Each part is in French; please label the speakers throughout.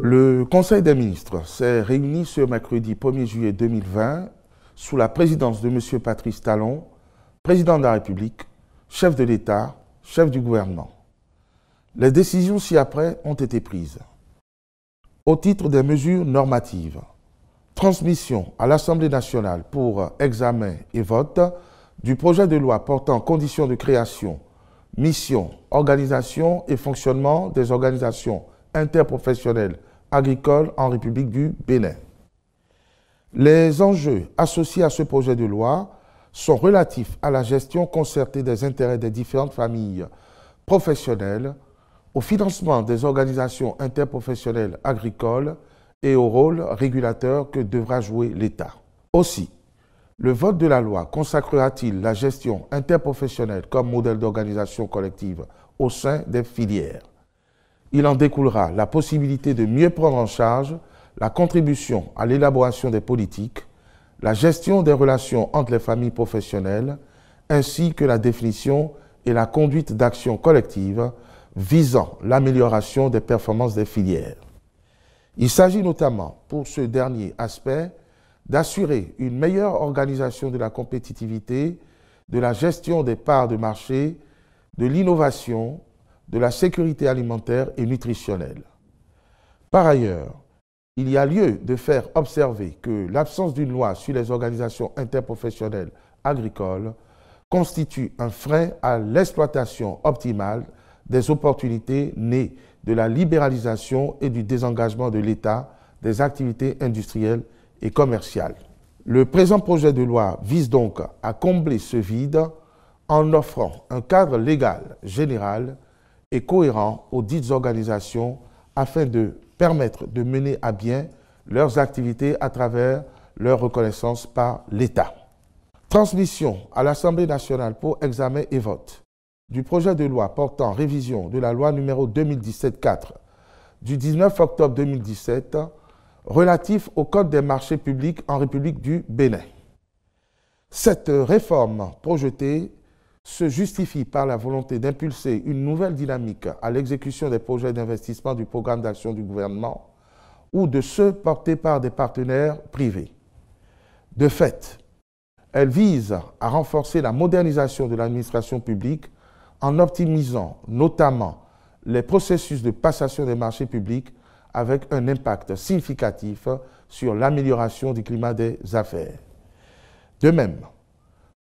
Speaker 1: Le Conseil des ministres s'est réuni ce mercredi 1er juillet 2020 sous la présidence de M. Patrice Talon, président de la République, chef de l'État, chef du gouvernement. Les décisions ci-après ont été prises. Au titre des mesures normatives, transmission à l'Assemblée nationale pour examen et vote du projet de loi portant conditions de création, mission, organisation et fonctionnement des organisations interprofessionnelles agricoles en République du Bénin. Les enjeux associés à ce projet de loi sont relatifs à la gestion concertée des intérêts des différentes familles professionnelles, au financement des organisations interprofessionnelles agricoles et au rôle régulateur que devra jouer l'État. Aussi, le vote de la loi consacrera-t-il la gestion interprofessionnelle comme modèle d'organisation collective au sein des filières? Il en découlera la possibilité de mieux prendre en charge la contribution à l'élaboration des politiques, la gestion des relations entre les familles professionnelles, ainsi que la définition et la conduite d'actions collectives visant l'amélioration des performances des filières. Il s'agit notamment, pour ce dernier aspect, d'assurer une meilleure organisation de la compétitivité, de la gestion des parts de marché, de l'innovation, de la sécurité alimentaire et nutritionnelle. Par ailleurs, il y a lieu de faire observer que l'absence d'une loi sur les organisations interprofessionnelles agricoles constitue un frein à l'exploitation optimale des opportunités nées de la libéralisation et du désengagement de l'État des activités industrielles et commerciales. Le présent projet de loi vise donc à combler ce vide en offrant un cadre légal général et cohérent aux dites organisations afin de permettre de mener à bien leurs activités à travers leur reconnaissance par l'État. Transmission à l'Assemblée nationale pour examen et vote du projet de loi portant révision de la loi numéro 2017-4 du 19 octobre 2017 relatif au Code des marchés publics en République du Bénin. Cette réforme projetée se justifie par la volonté d'impulser une nouvelle dynamique à l'exécution des projets d'investissement du programme d'action du gouvernement ou de ceux portés par des partenaires privés. De fait, elle vise à renforcer la modernisation de l'administration publique en optimisant notamment les processus de passation des marchés publics avec un impact significatif sur l'amélioration du climat des affaires. De même,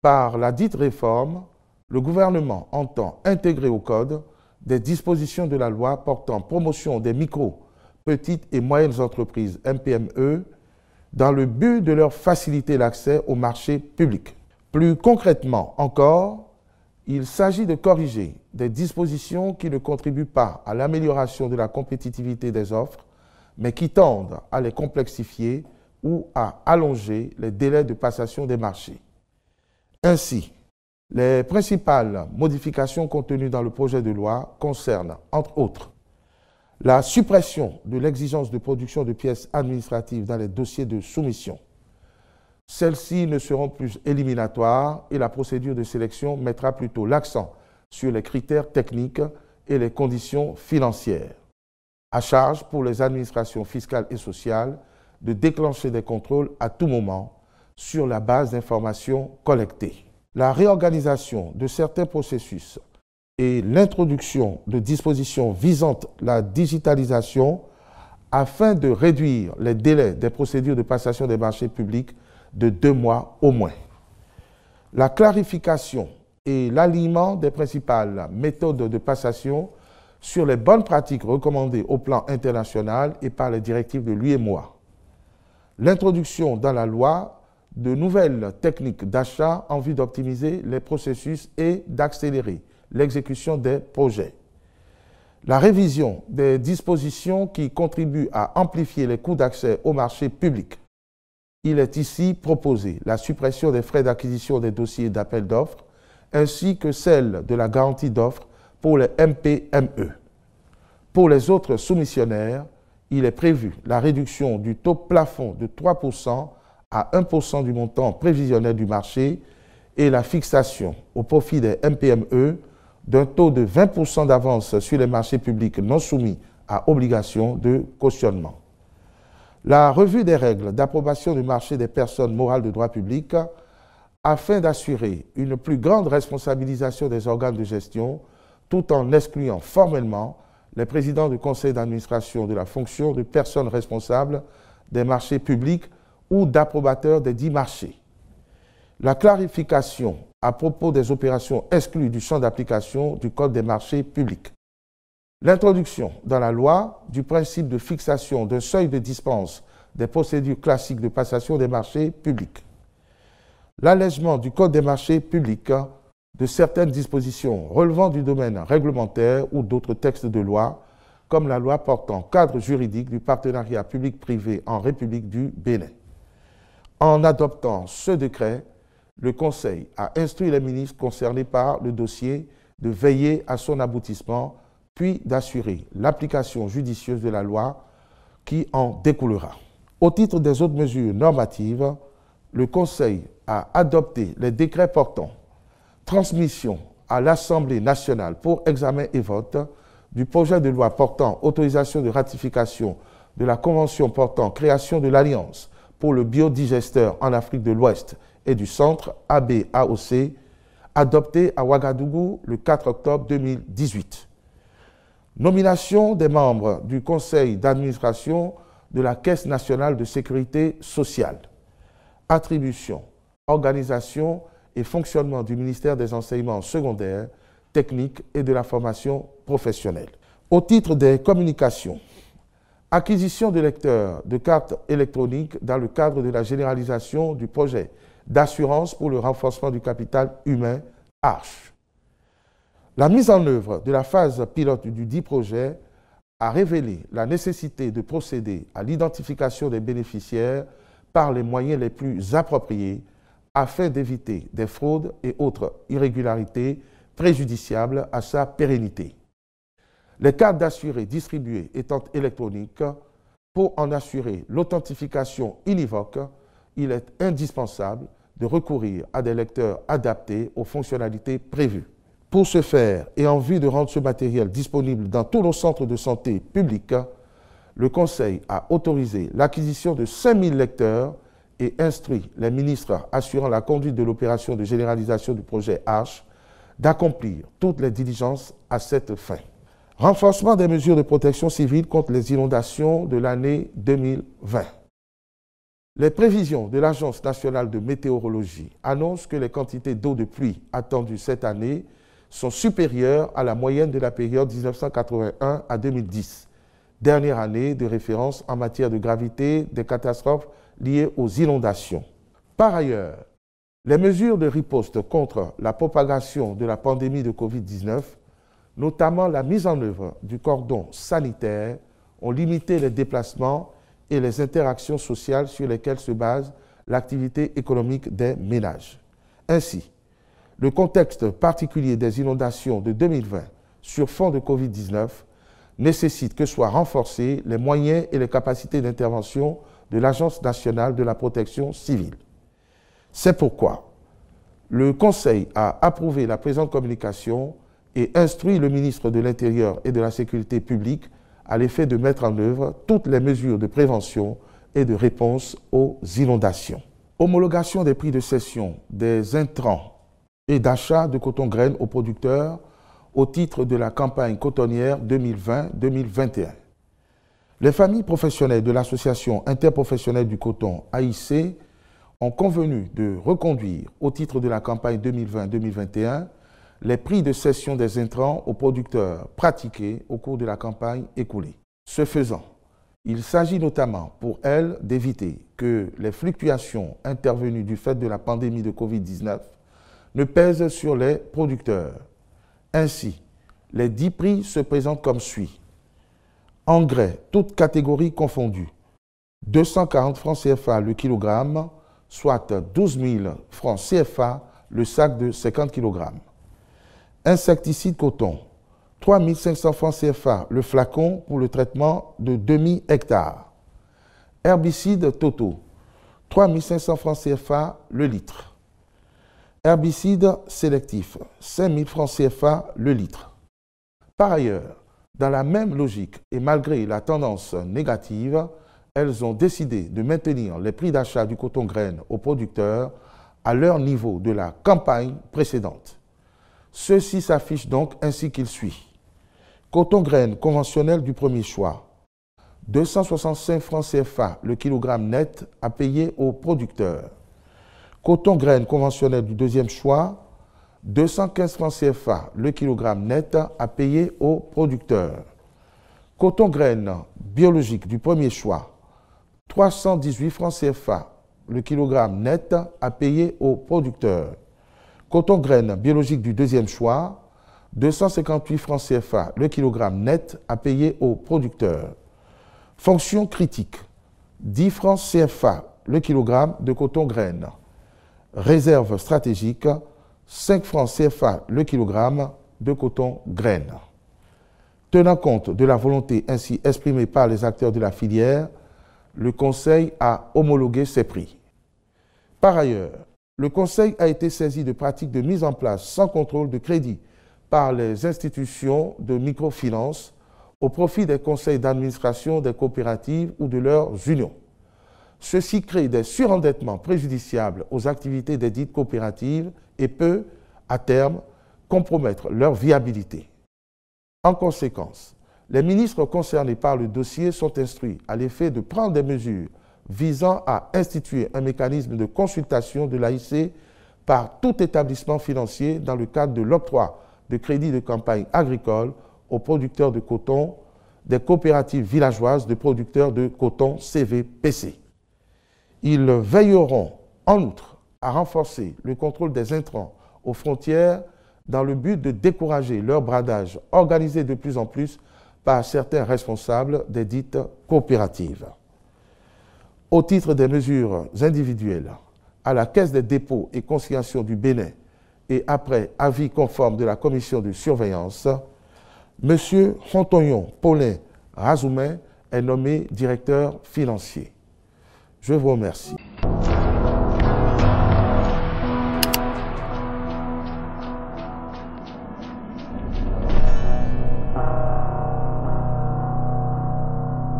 Speaker 1: par la dite réforme, le gouvernement entend intégrer au Code des dispositions de la loi portant promotion des micro, petites et moyennes entreprises MPME dans le but de leur faciliter l'accès aux marchés publics. Plus concrètement encore, il s'agit de corriger des dispositions qui ne contribuent pas à l'amélioration de la compétitivité des offres, mais qui tendent à les complexifier ou à allonger les délais de passation des marchés. Ainsi, les principales modifications contenues dans le projet de loi concernent, entre autres, la suppression de l'exigence de production de pièces administratives dans les dossiers de soumission. Celles-ci ne seront plus éliminatoires et la procédure de sélection mettra plutôt l'accent sur les critères techniques et les conditions financières. À charge pour les administrations fiscales et sociales de déclencher des contrôles à tout moment sur la base d'informations collectées. La réorganisation de certains processus et l'introduction de dispositions visant la digitalisation afin de réduire les délais des procédures de passation des marchés publics de 2 mois au moins. La clarification et l'alignement des principales méthodes de passation sur les bonnes pratiques recommandées au plan international et par les directives de l'UEMOA. L'introduction dans la loi de nouvelles techniques d'achat en vue d'optimiser les processus et d'accélérer l'exécution des projets. La révision des dispositions qui contribuent à amplifier les coûts d'accès au marché public. Il est ici proposé la suppression des frais d'acquisition des dossiers d'appel d'offres ainsi que celle de la garantie d'offres pour les MPME. Pour les autres soumissionnaires, il est prévu la réduction du taux plafond de 3% à 1% du montant prévisionnel du marché et la fixation au profit des MPME d'un taux de 20% d'avance sur les marchés publics non soumis à obligation de cautionnement. La revue des règles d'approbation du marché des personnes morales de droit public afin d'assurer une plus grande responsabilisation des organes de gestion tout en excluant formellement les présidents du conseil d'administration de la fonction de personnes responsables des marchés publics ou d'approbateurs des dits marchés. La clarification à propos des opérations exclues du champ d'application du Code des marchés publics. L'introduction dans la loi du principe de fixation d'un seuil de dispense des procédures classiques de passation des marchés publics. L'allègement du Code des marchés publics de certaines dispositions relevant du domaine réglementaire ou d'autres textes de loi, comme la loi portant cadre juridique du partenariat public-privé en République du Bénin. En adoptant ce décret, le Conseil a instruit les ministres concernés par le dossier de veiller à son aboutissement, puis d'assurer l'application judicieuse de la loi qui en découlera. Au titre des autres mesures normatives, le Conseil a adopté les décrets portant transmission à l'Assemblée nationale pour examen et vote du projet de loi portant autorisation de ratification de la Convention portant création de l'Alliance pour le biodigesteur en Afrique de l'Ouest et du Centre, ABAOC, adopté à Ouagadougou le 4 octobre 2018. Nomination des membres du Conseil d'administration de la Caisse nationale de sécurité sociale. Attribution, organisation et fonctionnement du ministère des enseignements secondaires, techniques et de la formation professionnelle. Au titre des communications, acquisition de lecteurs de cartes électroniques dans le cadre de la généralisation du projet d'assurance pour le renforcement du capital humain, ARCH. La mise en œuvre de la phase pilote du dit projet a révélé la nécessité de procéder à l'identification des bénéficiaires par les moyens les plus appropriés afin d'éviter des fraudes et autres irrégularités préjudiciables à sa pérennité. Les cartes d'assurés distribuées étant électroniques, pour en assurer l'authentification univoque, il est indispensable de recourir à des lecteurs adaptés aux fonctionnalités prévues. Pour ce faire et en vue de rendre ce matériel disponible dans tous nos centres de santé publics, le Conseil a autorisé l'acquisition de 5000 lecteurs et instruit les ministres assurant la conduite de l'opération de généralisation du projet ARCH d'accomplir toutes les diligences à cette fin. Renforcement des mesures de protection civile contre les inondations de l'année 2020. Les prévisions de l'Agence nationale de météorologie annoncent que les quantités d'eau de pluie attendues cette année sont supérieures à la moyenne de la période 1981 à 2010, dernière année de référence en matière de gravité des catastrophes liées aux inondations. Par ailleurs, les mesures de riposte contre la propagation de la pandémie de Covid-19, notamment la mise en œuvre du cordon sanitaire, ont limité les déplacements et les interactions sociales sur lesquelles se base l'activité économique des ménages. Ainsi, le contexte particulier des inondations de 2020 sur fond de Covid-19 nécessite que soient renforcés les moyens et les capacités d'intervention de l'Agence nationale de la protection civile. C'est pourquoi le Conseil a approuvé la présente communication et instruit le ministre de l'Intérieur et de la Sécurité publique à l'effet de mettre en œuvre toutes les mesures de prévention et de réponse aux inondations. Homologation des prix de cession des intrants et d'achat de coton-graine aux producteurs au titre de la campagne cotonnière 2020-2021. Les familles professionnelles de l'Association interprofessionnelle du coton, AIC, ont convenu de reconduire au titre de la campagne 2020-2021 les prix de cession des intrants aux producteurs pratiqués au cours de la campagne écoulée. Ce faisant, il s'agit notamment pour elles d'éviter que les fluctuations intervenues du fait de la pandémie de Covid-19 ne pèsent sur les producteurs. Ainsi, les 10 prix se présentent comme suit. Engrais, toutes catégories confondues, 240 francs CFA le kilogramme, soit 12 000 francs CFA le sac de 50 kg. Insecticide coton, 3 500 francs CFA le flacon pour le traitement de demi-hectare. Herbicide Toto, 3 500 francs CFA le litre. Herbicide sélectif, 5 000 francs CFA le litre. Par ailleurs, Dans la même logique et malgré la tendance négative, elles ont décidé de maintenir les prix d'achat du coton graine aux producteurs à leur niveau de la campagne précédente. Ceci s'affiche donc ainsi qu'il suit. Coton graine conventionnel du premier choix, 265 francs CFA le kilogramme net à payer aux producteurs. Coton graine conventionnel du deuxième choix, 215 francs CFA le kilogramme net à payer aux producteurs. Coton graine biologique du premier choix, 318 francs CFA le kilogramme net à payer aux producteurs. Coton graine biologique du deuxième choix, 258 francs CFA le kilogramme net à payer aux producteurs. Fonction critique, 10 francs CFA le kilogramme de coton graine. Réserve stratégique, 5 francs CFA le kilogramme de coton graine. Tenant compte de la volonté ainsi exprimée par les acteurs de la filière, le Conseil a homologué ces prix. Par ailleurs, le Conseil a été saisi de pratiques de mise en place sans contrôle de crédit par les institutions de microfinance au profit des conseils d'administration des coopératives ou de leurs unions. Ceci crée des surendettements préjudiciables aux activités des dites coopératives et peut, à terme, compromettre leur viabilité. En conséquence, les ministres concernés par le dossier sont instruits à l'effet de prendre des mesures visant à instituer un mécanisme de consultation de l'AIC par tout établissement financier dans le cadre de l'octroi de crédits de campagne agricole aux producteurs de coton des coopératives villageoises de producteurs de coton CVPC. Ils veilleront en outre à renforcer le contrôle des intrants aux frontières dans le but de décourager leur bradage organisé de plus en plus par certains responsables des dites coopératives. Au titre des mesures individuelles, à la Caisse des dépôts et consignations du Bénin et après avis conforme de la commission de surveillance, M. Hontonyon Paulin Razoumen est nommé directeur financier. Je vous remercie.